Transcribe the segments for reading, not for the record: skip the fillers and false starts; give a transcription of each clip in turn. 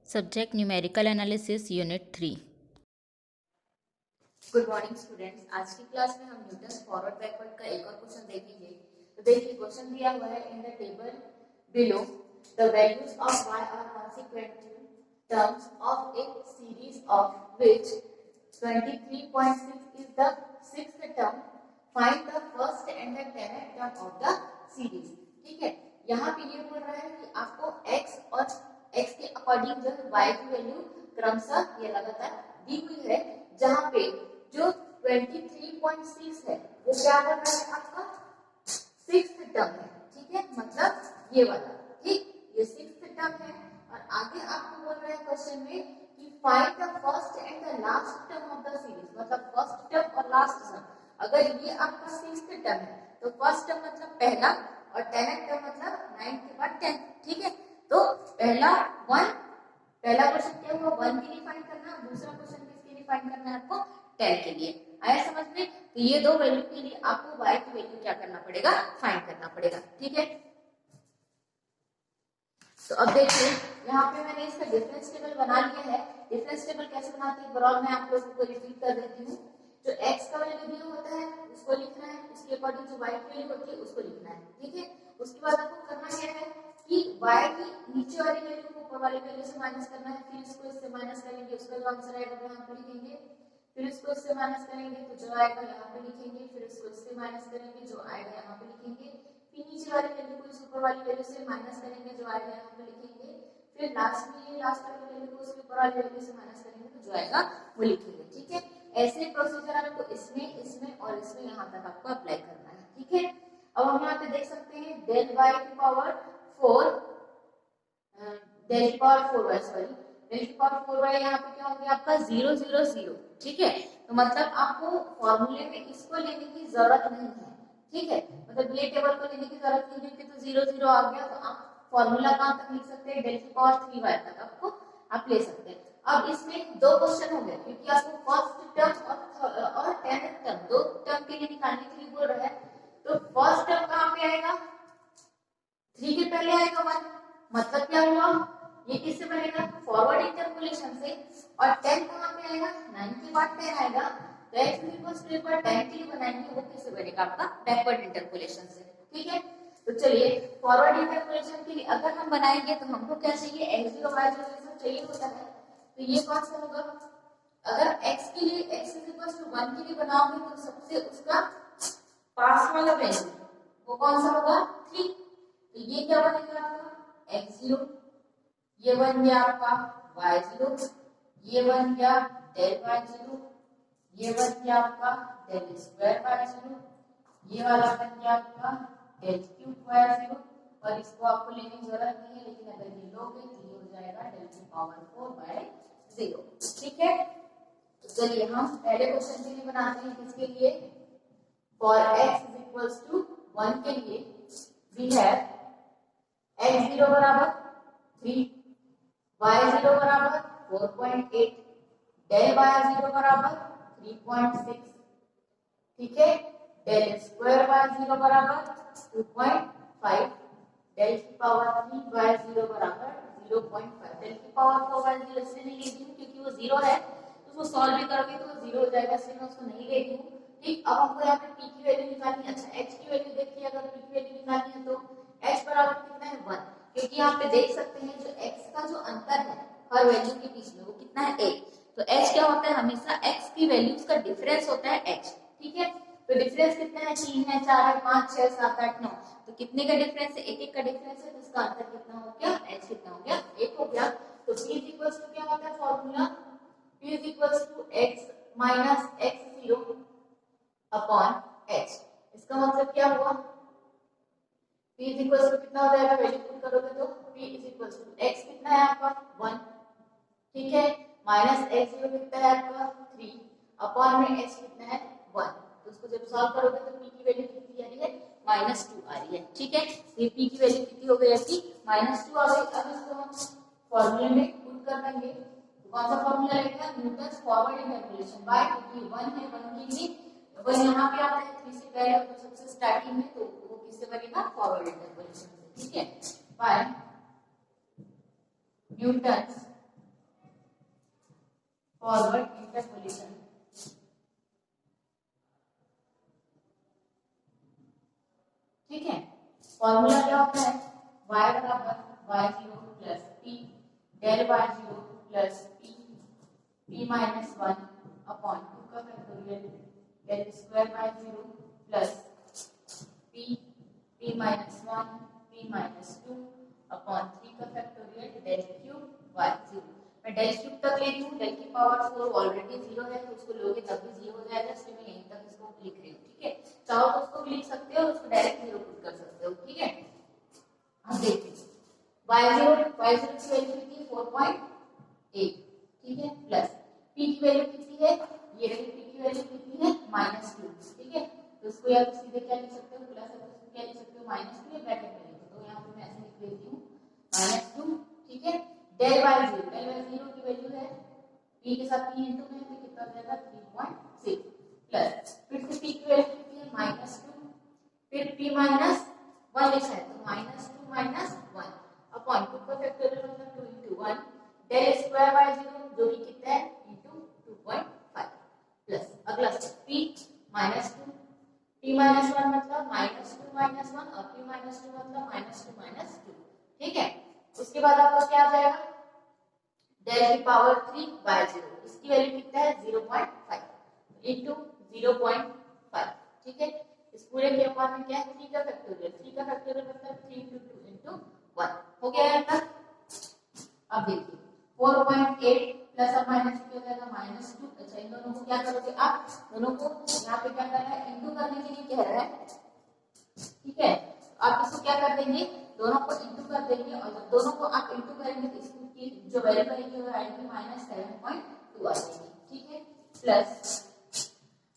Subject numerical analysis unit 3। Good morning students. आज की class में हम न्यूटन फॉरवर्ड बैकवर्ड का एक और क्वेश्चन देखेंगे। तो देखिए क्वेश्चन दिया हुआ है in the table below the values of y are consequential terms of a series of which 23.6 is the sixth term. Find the first and the tenth term of the series. ठीक है, यहाँ पे ये बोल रहा है कि आपको x और x के अकॉर्डिंग जो है y की वैल्यू क्रमशः ये लगातार दी हुई है, जहाँ पे जो 23.6 है वो क्या कर रहा है आपका सिक्स्थ टर्म है। ठीक है, मतलब ये वाला, ठीक, ये सिक्स्थ टर्म है। और आगे आपको बोल रहा है क्वेश्चन में कि find the first and the last term of the series, मतलब फर्स्ट टर्म और लास्ट टर्म। अगर ये आपका सिक्स्थ टर्म है तो फर्स्ट टर्म मतलब पहला और टेंथ टर्म मतलब 9 के बाद 10। ठीक है, तो पहला क्वेश्चन क्या हुआ, 1 के लिए फाइंड करना, दूसरा क्वेश्चन किसके लिए फाइंड करना है आपको, 10 के लिए। आया समझ में? तो ये दो वैल्यू के लिए आपको y की वैल्यू क्या करना पड़ेगा, फाइंड करना पड़ेगा। ठीक है, तो अब देखिए यहाँ पे मैंने इसका डिफरेंस टेबल बना लिया है। डिफरेंस टेबल कैसे बनाते हैं बराबर मैं आप लोगों को रिपीट कर देती हूँ। जो x का वैल्यू दिया होता है उसको लिखना है, उसके अकॉर्डिंग जो y की वैल्यू होती है उसको लिखना है। ठीक है, उसके बाद आपको करना क्या है कि y की नीचे वाली वैल्यू को ऊपर वाली वैल्यू से माइनस करना है, फिर इसको इससे माइनस करेंगे, उसका जो आंसर आएगा वो यहाँ पे लिखेंगे, फिर इसको इससे माइनस करेंगे तो जो आएगा यहाँ पे लिखेंगे, फिर इसको इससे माइनस करेंगे जो आएगा यहाँ पे लिखेंगे, फिर नीचे वाली वैल्यू को इस ऊपर वाली वैल्यू से माइनस करेंगे जो आएगा यहाँ पे लिखेंगे, फिर लास्ट में ये लास्ट वाली वैल्यू को उसके ऊपर वाली वैल्यू से माइनस करेंगे तो जो आएगा वो लिखेंगे। ठीक है, ऐसे प्रोसीजर आपको इसमें और इसमें यहाँ तक आपको अप्लाई करना है। ठीक है, अब हम यहाँ पे देख सकते हैं del y की पावर 4 del की पावर 4y सॉरी del की पावर 4y यहाँ पे क्या हो गया आपका 0 0 0। ठीक है, तो मतलब आपको फॉर्मूले में इसको लेने की जरूरत नहीं है। ठीक है, मतलब ये टेबल को लेने की जरूरत नहीं है, तो 0 0 आ गया तो आप फॉर्मूला कहाँ तक लिख सकते हैं, del की पावर 3y तक आपको आप ले सकते हैं। अब इसमें दो क्वेश्चन हो गए क्योंकि आपको फर्स्ट टर्म और टेंथ टर्म दो टर्म के लिए निकालने के लिए बोल रहा है। तो फर्स्ट टर्म कहाँ पे आएगा, 3 के पहले आएगा 1, मतलब क्या हुआ ये किससे बनेगा, फॉरवर्ड इंटरपोलेशन से। और 10 कहाँ पे आएगा, 9 के बाद 10 आएगा, तो x इक्वल्स टू एक बार 10 के लिए बनाएंगे वो किससे बनेगा आपका बैकवर्ड इंटरपोलेशन से। ठीक है, तो चलिए फॉरवर्ड इंटरपोलेशन के लिए अगर हम बनाएंगे तो हमको क्या चाहिए, x0 y0 ये सब चाहिए होता है। तो ये कौन सा होगा, अगर x के लिए x इक्वल्स टू 1 के लिए बनाओगे तो सबसे उसका पास वाला वैल्यू वो कौन सा होगा 3। तो ये क्या बनेगा आपका x0, ये बन गया आपका y0, ये बन गया del y0, ये बन गया आपका del स्क्वायर y0, ये वाला बन गया आपका del क्यूब y0। और इसको आपको लेने की जरूरत नहीं है, लेकिन अगर ये लोगे तो ये हो जाएगा del की पावर 4/0। ठीक है, तो चलिए हम पहले क्वेश्चन के लिए बनाते हैं, किसके लिए, for x is equals to 1 के लिए we have x0 बराबर 3, y0 बराबर 4.8, del y0 बराबर 3.6। ठीक है, del स्क्वायर y0 बराबर 2.5, del की पावर 3 y0 बराबर 0.5। del की पावर 4 y0 इसलिए नहीं ले रही हूँ क्योंकि वो 0 है, तो उसको सॉल्व भी करोगे तो वो 0 हो जाएगा, इसलिए मैं उसको नहीं ले रही हूँ। ठीक, अब हमको यहाँ पे p की वैल्यू निकालनी है। अच्छा, h की वैल्यू देखिए, अगर p की वैल्यू निकालनी है तो h बराबर कितना है 1, क्योंकि यहाँ पे देख सकते हैं जो x का जो अंतर है हर वैल्यू के बीच में वो कितना है 1। तो h क्या होता है, हमेशा x की वैल्यूज का डिफरेंस होता है h। ठीक है, तो डिफरेंस कितना है, 3 है, 4 है, 5 6 7 8 9, तो कितने का डिफरेंस है, एक एक का डिफरेंस है, तो इसका अंतर कितना हो गया, h कितना हो गया, 1 हो गया। तो p इक्वल्स टू क्या होता है formula, p equals to x minus x0 upon h। इसका मतलब क्या हुआ, p इक्वल्स टू कितना हो जाएगा, वैल्यू पुट करोगे तो p इक्वल्स टू x कितना है आपका 1, ठीक है, माइनस x0 कितना है आपका 3 अपॉन में h कितना है 1। तो उसको जब सॉल्व करोगे तो p की वैल्यू कितनी आ रही है, -2 आ रही है। ठीक है, ये p की वैल्यू कितनी हो गई आपकी, -2 आ गई। अब इसको हम फॉर्मूले में पुट कर देंगे, तो कौन सा फॉर्मूला लगेगा, न्यूटन्स फॉरवर्ड इंटरपोलेशन बाय, क्योंकि 1 है 1 के लिए वन यहाँ पे आता है 3 से पहले, तो सबसे स्टार्टिंग में, तो वो किससे बनेगा, फॉरवर्ड इंटरपोलेशन से। ठीक है, बाय न्यूटन्स फॉरवर्ड इंटरपोलेशन। ठीक है, फॉर्मूला क्या होता है, y बराबर y0 plus p del y0 plus p minus 1 upon 2 का factorial del square y0 plus p minus 1 p minus 2 upon 3 का फैक्टोरियल डेल क्यूब y0। मैं डेल क्यूब तक लेती हूँ, डेल की पावर 4 ऑलरेडी 0 है तो उसको लोगे तब भी 0 हो जाएगा, इसलिए मैं यहीं तक इसको लिख रही हूँ। ठीक है, चाहो तो उसको लिख सकते हो, उसको डायरेक्ट 0 पुट कर सकते हो। ठीक है, हम देखते हैं y0 की वैल्यू कितनी है 4.8। ठीक है, प्लस p की वैल्यू कितनी है, ये रही p की वैल्यू कितनी है -2। ठीक है, तो इसको या तो सीधे क्या लिख सकते हो, प्लस है तो इसको क्या लिख सकते हो -2 या ब्रैकेट में लिखो, तो यहाँ पे मैं ऐसे लिख देती हूँ -2। ठीक है, डेल y0 की वैल्यू है p के साथ p इंटू में तो कितना हो जाएगा 3.6 प्लस फिर से p की वैल्यू कितनी है -2, फिर p माइनस 1 लिखा है तो -2 माइनस 1 अपॉन 2 का फैक्टोरियल मतलब 2 into 1 डेल स्क्वायर y0 जो कि कितना है into 2.5 प्लस अगला स्टेप p -2 p माइनस 1 मतलब -2 माइनस 1 और p माइनस 2 मतलब -2 माइनस 2। ठीक है, उसके बाद आपका क्या आ जाएगा डेल की पावर 3 y0, इसकी वैल्यू कितना है 0.5 into 0.5। ठीक है, इस पूरे के ऊपर में क्या है 3 का फैक्टोरियल, 3 का फैक्टोरियल मतलब 3 into 2 into 1 हो गया यहाँ तक। अब देखिए 4.8 प्लस और माइनस क्या हो जाएगा -2। अच्छा, इन दोनों को क्या करोगे आप, दोनों को यहाँ पे क्या करना है इंटू करने के लिए कह रहा है। ठीक है, तो आप इसको क्या कर देंगे, दोनों को इंटू कर देंगे और जब दोनों को आप इंटू करेंगे तो इसकी जो वैल्यू आएगी वो आएगी -7.2 आ जाएगी। ठीक है, प्लस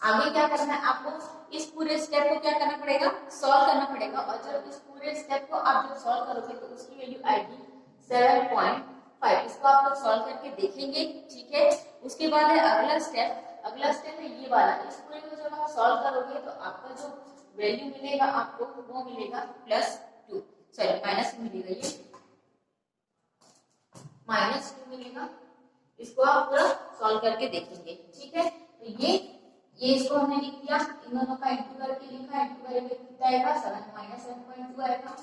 आगे क्या करना है आपको, इस पूरे स्टेप को क्या करना पड़ेगा, सॉल्व करना पड़ेगा और जब इस पूरे स्टेप को आप जब सॉल्व करोगे तो उसकी वैल्यू आएगी 7.5। इसको आप लोग सॉल्व करके देखेंगे। ठीक है, उसके बाद है अगला स्टेप है ये वाला, इस पूरे को जब आप सॉल्व करोगे तो आपका जो वैल्यू मिलेगा आपको वो मिलेगा +2 सॉरी -2 मिलेगा, ये -2 मिलेगा। इसको आप पूरा सॉल्व करके देखेंगे। ठीक है, तो ये इसको हमने लिख दिया, इन दोनों का इंटू करके लिखा, इंटू करेंगे कितना आएगा 7 -7.2 आएगा।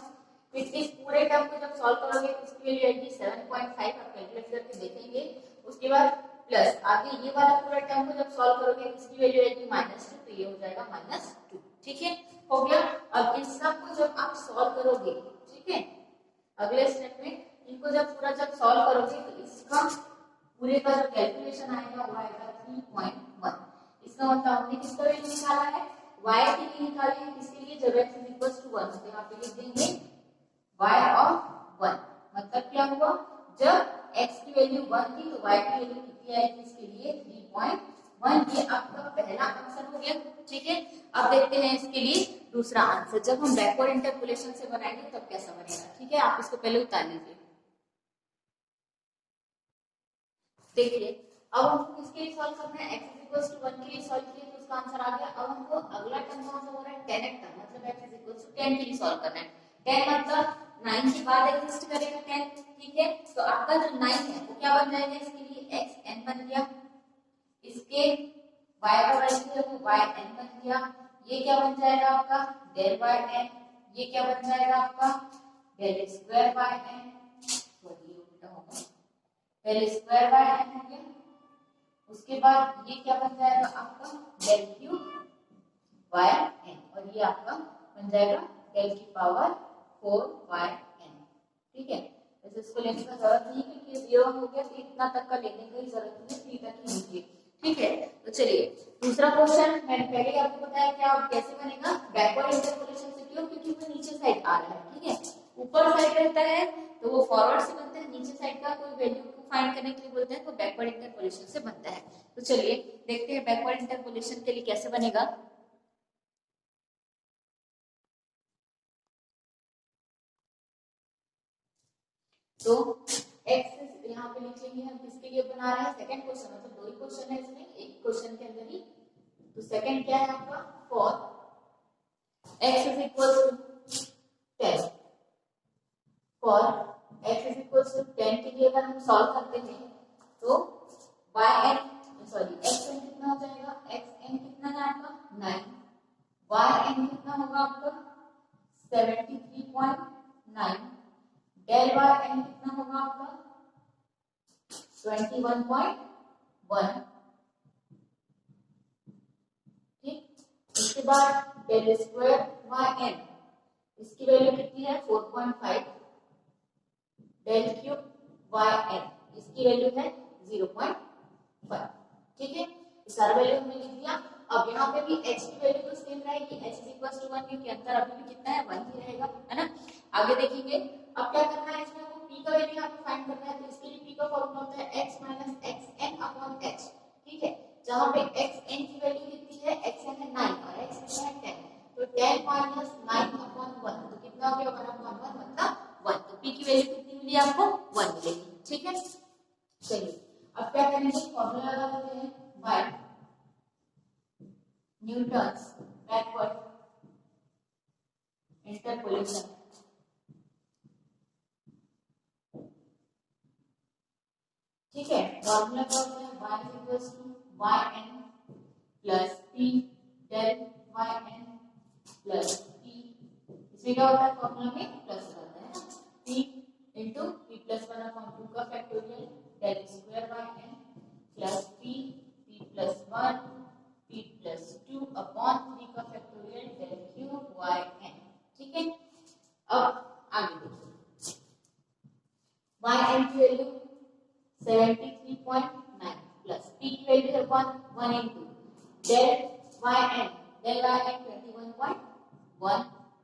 फिर इस पूरे टर्म को जब सॉल्व करोगे तो इसकी वैल्यू आएगी 7.5, आप कैलकुलेट करके देखेंगे। उसके बाद प्लस आगे ये वाला पूरा टर्म को जब सॉल्व करोगे इसकी वैल्यू आएगी -2, तो ये हो जाएगा -2। ठीक है, हो गया। अब इन सब को जब आप सॉल्व करोगे, ठीक है, अगले स्टेप में इनको जब पूरा जब सॉल्व करोगे तो इसका पूरे का जो कैलकुलेशन आएगा वो आएगा 3.1। इसका मतलब हमने किसका वैल्यू निकाला है, y के लिए निकाली है, किसके लिए, जब x = 1 तो यहाँ पे लिख देंगे y of 1। मतलब क्या हुआ, जब x की वैल्यू 1 थी तो y की वैल्यू कितनी आएगी, इसके लिए 3.1। ये आपका पहला आंसर हो गया। ठीक है, अब देखते हैं इसके लिए दूसरा आंसर, जब हम बैकवर्ड इंटरपोलेशन से बनाएंगे तब कैसा बनेगा। ठीक है, आप इसको पहले उतार लीजिए। देखिए अब हमको किसके लिए सॉल्व करना है, x = 1 के लिए सॉल्व किए तो उसका आंसर आ गया। अब हमको अगला टर्म कौन सा हो रहा है, tan x टर्म, मतलब x = 10 के लिए सॉल्व करना है। tan मतलब 9 के बाद एग्जिस्ट करेगा 10। ठीक है, तो आपका जो 9 है वो क्या बन जाएगा, इसके लिए xn बन गया, इसके y का वैल्यू है वो yn बन गया। ये क्या बन जाएगा आपका del yn, ये क्या बन जाएगा आपका del स्क्वायर yn, सॉरी उल्टा होगा, del स्क्वायर yn हो गया। उसके बाद ये क्या बन जाएगा आपका del क्यूब yn, और ये आपका बन जाएगा del की पावर 4yn। ठीक है, वैसे इसको लेने का जरूरत नहीं है क्योंकि 0 हो गया तो इतना तक का लेने की जरूरत नहीं, 3 तक ही लीजिए। ठीक है, तो चलिए दूसरा क्वेश्चन मैंने पहले आपको बताया क्या कैसे बनेगा बैकवर्ड इंटरपोलेशन से। क्यों, क्योंकि वो नीचे साइड आ रहा है। ठीक है, ऊपर साइड रहता है तो वो फॉरवर्ड से बनता है, नीचे साइड का कोई वैल्यू को फाइंड करने के लिए बोलते हैं तो बैकवर्ड इंटरपोलेशन से बनता है। तो चलिए देखते हैं बैकवर्ड इंटरपोलेशन के लिए कैसे बनेगा। तो x यहाँ पे लिख लेंगे हम, किसके लिए बना रहे हैं, सेकंड क्वेश्चन, मतलब दो ही क्वेश्चन है इसमें, एक क्वेश्चन के अंदर ही। तो सेकंड क्या है आपका, फॉर x = 10, फॉर x = 10 के लिए अगर हम सॉल्व करते हैं तो yn सॉरी एक्स एन कितना हो जाएगा, एक्स एन कितना है आपका 9, वाई एन कितना होगा आपका 73.9, डेल वाई एन कितना होगा आपका 21.1। ठीक, इसके बाद डेल स्क्वायर वाई एन, इसकी वैल्यू कितनी है 4.5, डेल क्यूब वाई एन, इसकी वैल्यू है 0.5। ठीक है, सारा वैल्यू हमने लिख दिया। अब यहाँ पे भी h की वैल्यू तो सेम रहेगी, h इज इक्वल टू 1, क्योंकि अंतर अभी भी कितना है 1 ही रहेगा, है ना। आगे देखेंगे, अब क्या करना है, इसमें आपको p का वैल्यू यहाँ पे फाइंड करना है। तो इसके लिए p का फॉर्मूला होता है x minus xn upon h। ठीक है, जहाँ पे xn की वैल्यू कितनी है, xn है 9 और x कितना है 10, तो 10 माइनस 9 अपॉन 1, तो कितना हो गया 1 अपॉन 1 मतलब 1। तो p की वैल्यू कितनी मिली आपको 1 मिलेगी। ठीक है, चलिए अब क्या करेंगे, फॉर्मूला लगा देते हैं, बाय न्यूटन्स बैकवर्ड इंटरपोलेशन। ठीक है, फॉर्मूला क्या होता है, y is equal to yn plus p del yn plus p, इसमें क्या होता है फॉर्मूला में प्लस होता है ना, p into p plus 1 upon 2 का factorial del square yn plus p plus 1 p plus 2 upon 3 का फैक्टोरियल डेल क्यूब yn। ठीक है, अब आगे देखिए, yn की वैल्यू 73.9 प्लस p की वैल्यू है 1 into del yn, del yn 21.1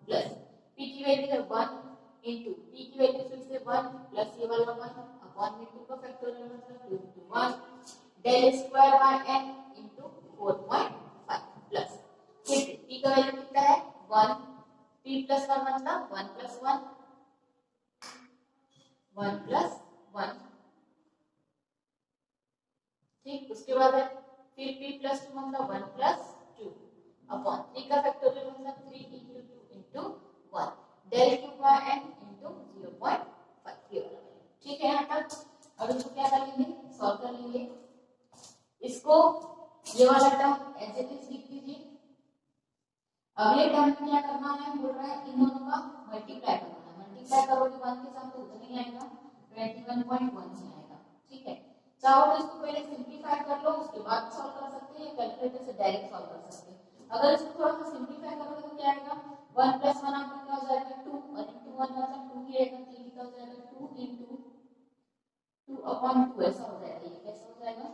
plus p की वैल्यू है 1 इंटू p की वैल्यू फिर से 1 प्लस ये वाला 1 अपॉन में 2 का फैक्टोरियल मतलब 2 into 1 del square yn into 4.5 plus फिर से p का वैल्यू कितना है 1, p प्लस 1 मतलब 1 प्लस 1 1 प्लस 1। ठीक, उसके बाद है फिर p प्लस 2 मतलब 1 प्लस 2 अपॉन 3 का फैक्टोरियल मतलब 3 into 2 into 1 del cube yn into 0.5 ये वाला। ठीक है, यहाँ तक। अब इसको क्या करेंगे, सॉल्व कर लेंगे। इसको ये वाला टर्म एज इट इज लिख दीजिए। अगले टर्म में क्या करना है, बोल रहा है इन दोनों का मल्टीप्लाई करना है। मल्टीप्लाई करोगे 1 के साथ तो उतना ही आएगा 21.1 से आएगा। ठीक है, चाहो तो इसको पहले सिंपलीफाई कर लो, उसके बाद सॉल्व कर सकते हैं या कैलकुलेटर से डायरेक्ट सॉल्व कर सकते हैं। अगर इसको थोड़ा सा सिंपलीफाई करोगे तो क्या आएगा 1 प्लस 1 आपका क्या हो जाएगा 2 और इंटू 1 मतलब 2 ही रहेगा, तो ये क्या हो जाएगा 2 इंटू 2 अपॉन 2 ऐसा हो जाएगा। ये कैसा हो जाएगा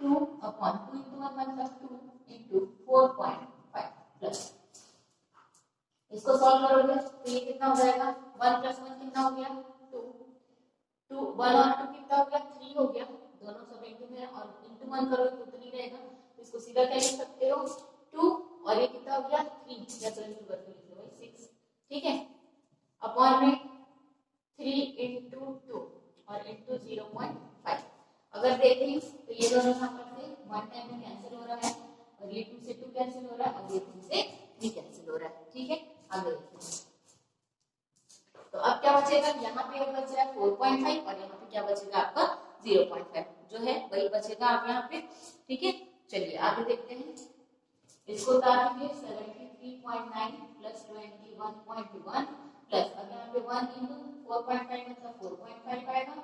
2 अपॉन 2 इंटू 1 मतलब 2 इंटू 4.5 प्लस इसको सॉल्व करोगे तो ये कितना हो जाएगा 1 प्लस 1 कितना हो गया 2, 2 1 और 2 कितना हो गया 3 हो गया, दोनों सब इंटू में और इंटू 1 करोगे तो उतना ही रहेगा। तो इसको सीधा क्या लिख सकते हो 2 और ये कितना हो गया 3 या तो इंटू करके लिख लो 6। ठीक है, अपॉन में 3 इंटू 2 और इंटू 0.5। अगर देखें तो ये दोनों यहाँ पर से 1 टाइम में कैंसिल हो रहा है और ये 2 से 2 कैंसिल हो रहा है और ये 3 से 3 कैंसिल हो रहा है। ठीक है, आगे देखिए तो अब क्या बचेगा, यहाँ पे बच रहा है 4.5 और यहाँ पे क्या बचेगा आपका 0.5 जो है वही बचेगा आप यहाँ पे। ठीक है, चलिए आगे देखते हैं। इसको उतार दीजिए 73.9 प्लस 21.1 प्लस अब यहाँ पे 1 इंटू 4.5 मतलब 4.5 आएगा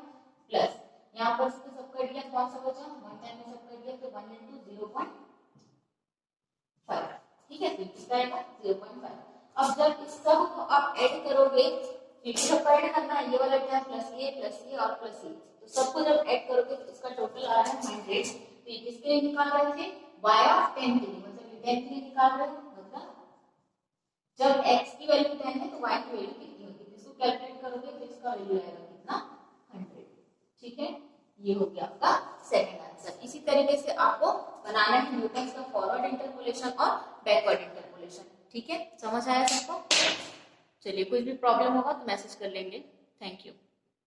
प्लस यहाँ पर से सब कर दिया, कौन सा बचा 1 टाइम में सब कर दिया तो 1 इंटू 0.5। ठीक है, कितना आएगा 0.5। अब जब इस सब को आप ऐड करोगे, फिर सबको ऐड करना है, ये वाला क्या प्लस ये और प्लस ये, तो सबको जब ऐड करोगे तो इसका टोटल आ रहा है 100। तो ये किसके लिए निकाल रहे थे y ऑफ 10 के लिए, मतलब ये 10 के लिए निकाल रहे हैं। मतलब जब x की वैल्यू 10 है तो y की वैल्यू कितनी होगी, इसको कैलकुलेट करोगे तो इसका वैल्यू आएगा कितना 100। ठीक है, ये हो गया आपका सेकंड आंसर। इसी तरीके से आपको बनाना है न्यूटन का फॉरवर्ड इंटरपोलेशन और बैकवर्ड इंटरपोलेशन। ठीक है, समझ आया सबको? चलिए, कुछ भी प्रॉब्लम होगा तो मैसेज कर लेंगे। Thank you.